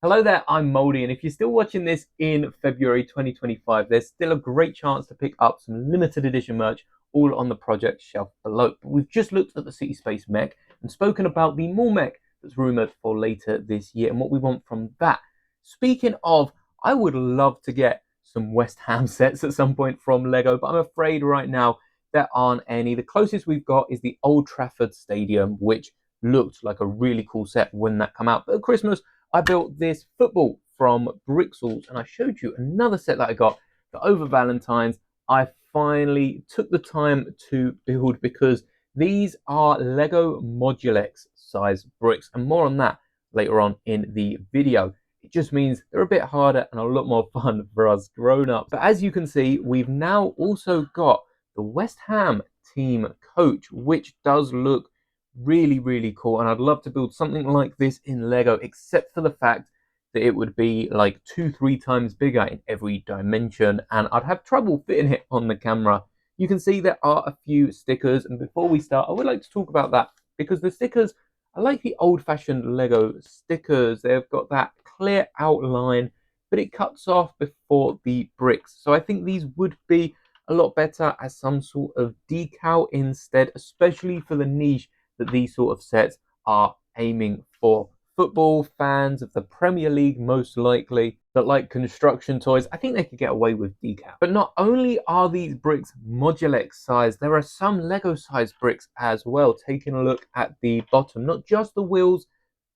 Hello there, I'm Moldy, and if you're still watching this in February 2025, there's still a great chance to pick up some limited edition merch all on the project shelf below. But we've just looked at the City Space mech and spoken about the mall mech that's rumored for later this year and what we want from that. Speaking of, I would love to get some West Ham sets at some point from Lego, but I'm afraid right now there aren't any. The closest we've got is the Old Trafford Stadium, which looked like a really cool set when that came out. But at Christmas, I built this football from Brixels, and I showed you another set that I got for over Valentine's. I finally took the time to build because these are Lego Modulex size bricks, and more on that later on in the video. It just means they're a bit harder and a lot more fun for us grown-ups. But as you can see, we've now also got the West Ham team coach, which does look really cool, and I'd love to build something like this in Lego, except for the fact that it would be like 2-3 times bigger in every dimension, and I'd have trouble fitting it on the camera. You can see there are a few stickers, and before we start, I would like to talk about that because the stickers are like the old-fashioned Lego stickers. They've got that clear outline, but it cuts off before the bricks, so I think these would be a lot better as some sort of decal instead, especially for the niche that these sort of sets are aiming for. Football fans of the Premier League, most likely, that like construction toys, I think they could get away with decal. But not only are these bricks Modulex size, there are some Lego size bricks as well. Taking a look at the bottom, not just the wheels.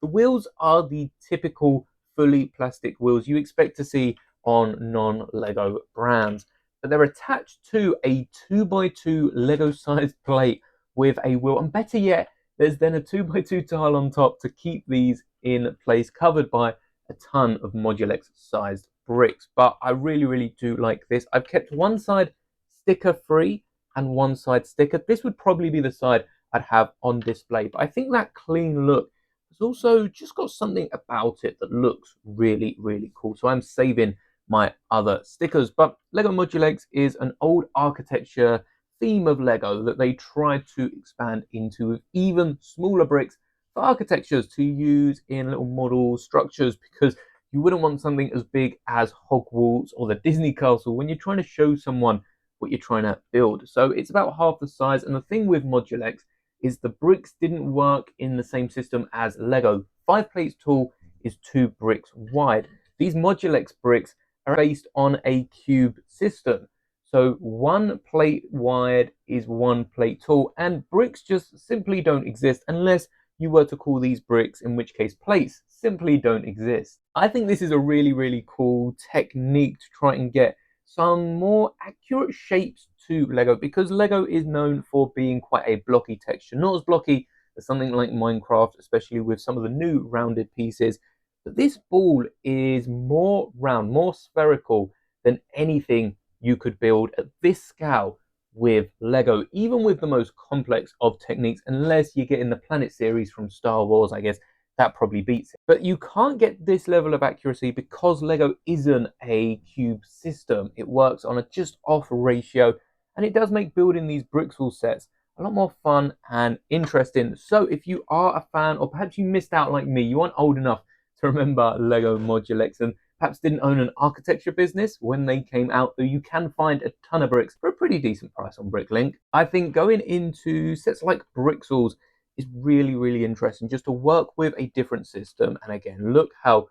The wheels are the typical fully plastic wheels you expect to see on non-Lego brands, but they're attached to a 2x2 Lego sized plate with a wheel, and better yet, there's then a 2x2 tile on top to keep these in place, covered by a ton of Modulex sized bricks. But I really do like this. I've kept one side sticker free and one side sticker. This would probably be the side I'd have on display, but I think that clean look has also just got something about it that looks really cool, so I'm saving my other stickers. But Lego Modulex is an old architecture theme of Lego that they tried to expand into with even smaller bricks for architectures to use in little model structures, because you wouldn't want something as big as Hogwarts or the Disney Castle when you're trying to show someone what you're trying to build. So it's about half the size, and the thing with Modulex is the bricks didn't work in the same system as Lego. 5 plates tall is 2 bricks wide. These Modulex bricks are based on a cube system. So 1 plate wide is 1 plate tall, and bricks just simply don't exist unless you were to call these bricks, in which case plates simply don't exist. I think this is a really cool technique to try and get some more accurate shapes to Lego, because Lego is known for being quite a blocky texture, not as blocky as something like Minecraft, especially with some of the new rounded pieces. But this ball is more round, more spherical than anything you could build at this scale with Lego, even with the most complex of techniques, unless you get in the Planet series from Star Wars. I guess that probably beats it. But you can't get this level of accuracy because Lego isn't a cube system. It works on a just off ratio, and it does make building these Brixel sets a lot more fun and interesting. So if you are a fan, or perhaps you missed out like me, you aren't old enough to remember Lego Modulex and perhaps didn't own an architecture business when they came out, though you can find a ton of bricks for a pretty decent price on Bricklink. I think going into sets like Brixels is really interesting, just to work with a different system. And again, look how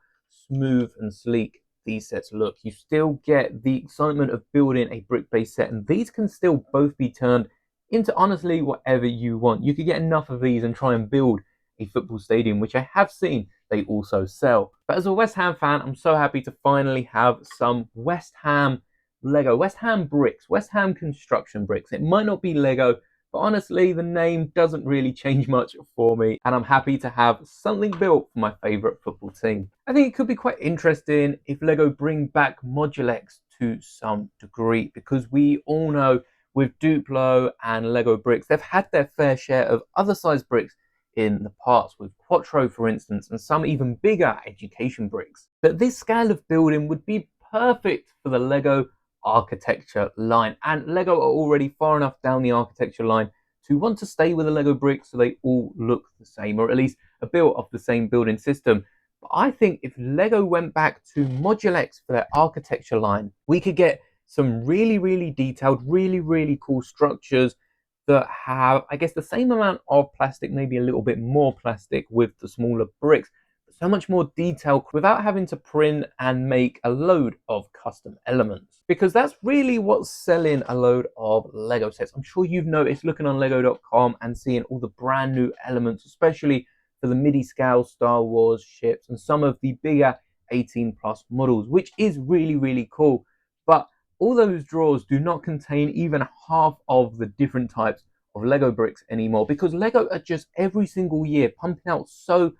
smooth and sleek these sets look. You still get the excitement of building a brick-based set, and these can still both be turned into honestly whatever you want. You could get enough of these and try and build a football stadium, which I have seen they also sell. But as a West Ham fan, I'm so happy to finally have some West Ham Lego, West Ham bricks, West Ham construction bricks. It might not be Lego, but honestly, the name doesn't really change much for me, and I'm happy to have something built for my favourite football team. I think it could be quite interesting if Lego bring back Modulex to some degree, because we all know with Duplo and Lego bricks, they've had their fair share of other size bricks in the past, with Quattro for instance, and some even bigger education bricks. But this scale of building would be perfect for the Lego architecture line, and Lego are already far enough down the architecture line to want to stay with the Lego bricks so they all look the same, or at least are built off the same building system. But I think if Lego went back to Modulex for their architecture line, we could get some really detailed, really cool structures that have, I guess, the same amount of plastic, maybe a little bit more plastic with the smaller bricks, but so much more detail without having to print and make a load of custom elements. Because that's really what's selling a load of Lego sets. I'm sure you've noticed looking on lego.com and seeing all the brand new elements, especially for the midi scale Star Wars ships and some of the bigger 18 plus models, which is really cool. But all those drawers do not contain even half of the different types of Lego bricks anymore, because Lego are just every single year pumping out so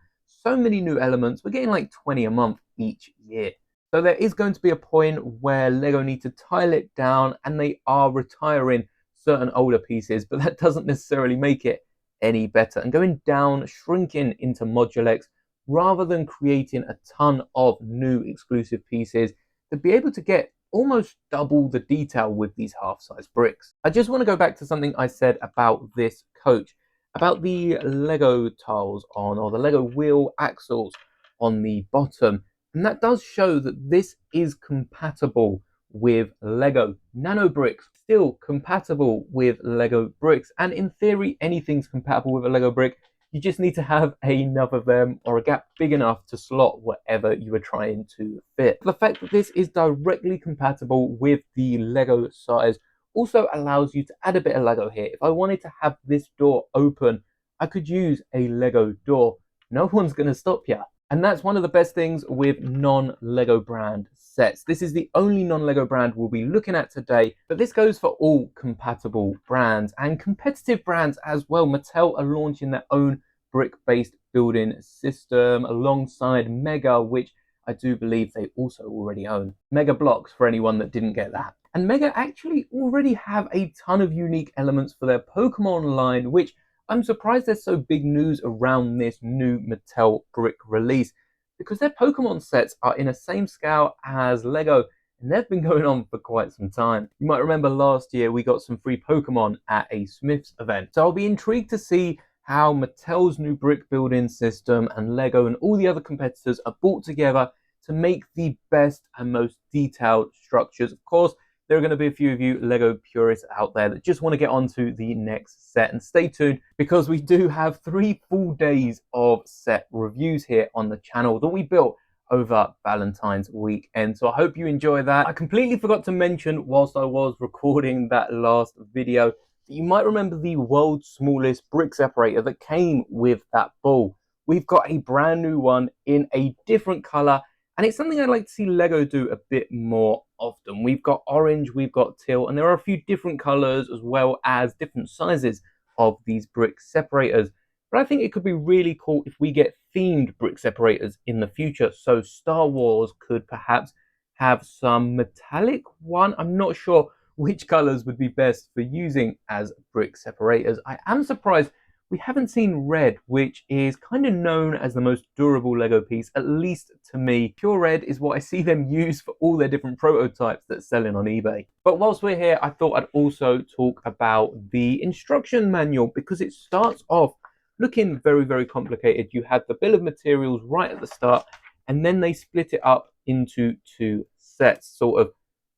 many new elements. We're getting like 20 a month each year. So there is going to be a point where Lego need to tile it down and they are retiring certain older pieces, but that doesn't necessarily make it any better. And going down, shrinking into Modulex, rather than creating a ton of new exclusive pieces, to be able to get almost double the detail with these half-size bricks. I just want to go back to something I said about this coach, about the Lego tiles on, or the Lego wheel axles on the bottom. And that does show that this is compatible with Lego nano bricks, still compatible with Lego bricks. And in theory, anything's compatible with a Lego brick. You just need to have enough of them or a gap big enough to slot whatever you are trying to fit. The fact that this is directly compatible with the Lego size also allows you to add a bit of Lego here. If I wanted to have this door open, I could use a Lego door. No one's going to stop you. And that's one of the best things with non-Lego brand sets. This is the only non-Lego brand we'll be looking at today, but this goes for all compatible brands and competitive brands as well. Mattel are launching their own brick-based building system alongside Mega, which I do believe they also already own. Mega Blocks, for anyone that didn't get that. And Mega actually already have a ton of unique elements for their Pokemon line, which I'm surprised there's so big news around this new Mattel brick release, because their Pokemon sets are in the same scale as Lego, and they've been going on for quite some time. You might remember last year we got some free Pokemon at a Smith's event. So I'll be intrigued to see how Mattel's new brick building system and Lego and all the other competitors are brought together to make the best and most detailed structures. Of course, there are going to be a few of you Lego purists out there that just want to get onto the next set. And stay tuned, because we do have 3 full days of set reviews here on the channel that we built over Valentine's weekend. So I hope you enjoy that. I completely forgot to mention whilst I was recording that last video that you might remember the world's smallest brick separator that came with that ball. We've got a brand new one in a different color, and it's something I'd like to see Lego do a bit more often. We've got orange, we've got teal, and there are a few different colors as well as different sizes of these brick separators. But I think it could be really cool if we get themed brick separators in the future. So Star Wars could perhaps have some metallic one. I'm not sure which colors would be best for using as brick separators. I am surprised we haven't seen red, which is kind of known as the most durable Lego piece, at least to me. Pure red is what I see them use for all their different prototypes that's selling on eBay. But whilst we're here, I thought I'd also talk about the instruction manual, because it starts off looking very complicated. You have the bill of materials right at the start, and then they split it up into 2 sets, sort of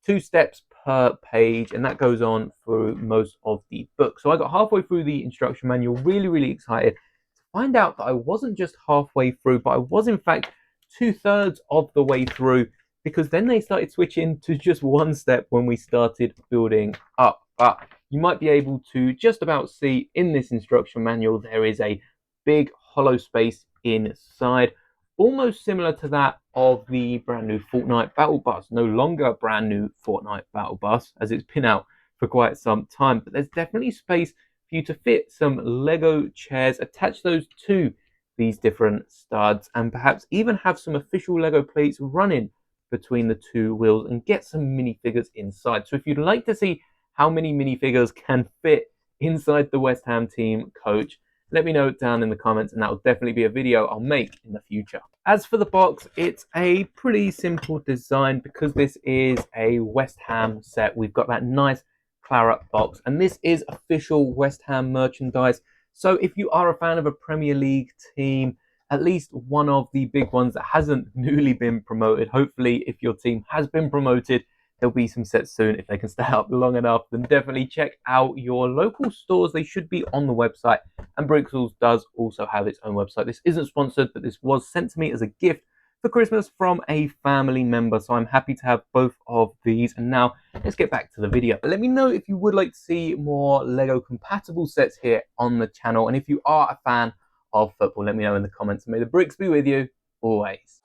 2 steps per page, and that goes on through most of the book. So I got halfway through the instruction manual, really excited to find out that I wasn't just halfway through, but I was in fact 2/3 of the way through, because then they started switching to just 1 step when we started building up. But you might be able to just about see in this instruction manual there is a big hollow space inside, almost similar to that of the brand new Fortnite Battle Bus. No longer brand new Fortnite Battle Bus, as it's been out for quite some time, but there's definitely space for you to fit some Lego chairs, attach those to these different studs, and perhaps even have some official Lego plates running between the 2 wheels and get some minifigures inside. So if you'd like to see how many minifigures can fit inside the West Ham team coach, let me know down in the comments, and that will definitely be a video I'll make in the future. As for the box, it's a pretty simple design because this is a West Ham set. We've got that nice claret box, and this is official West Ham merchandise. So if you are a fan of a Premier League team, at least one of the big ones that hasn't newly been promoted. Hopefully, if your team has been promoted, there'll be some sets soon. If they can stay up long enough, then definitely check out your local stores. They should be on the website. And Brixels does also have its own website. This isn't sponsored, but this was sent to me as a gift for Christmas from a family member. So I'm happy to have both of these. And now let's get back to the video. But let me know if you would like to see more Lego compatible sets here on the channel. And if you are a fan of football, let me know in the comments. May the bricks be with you always.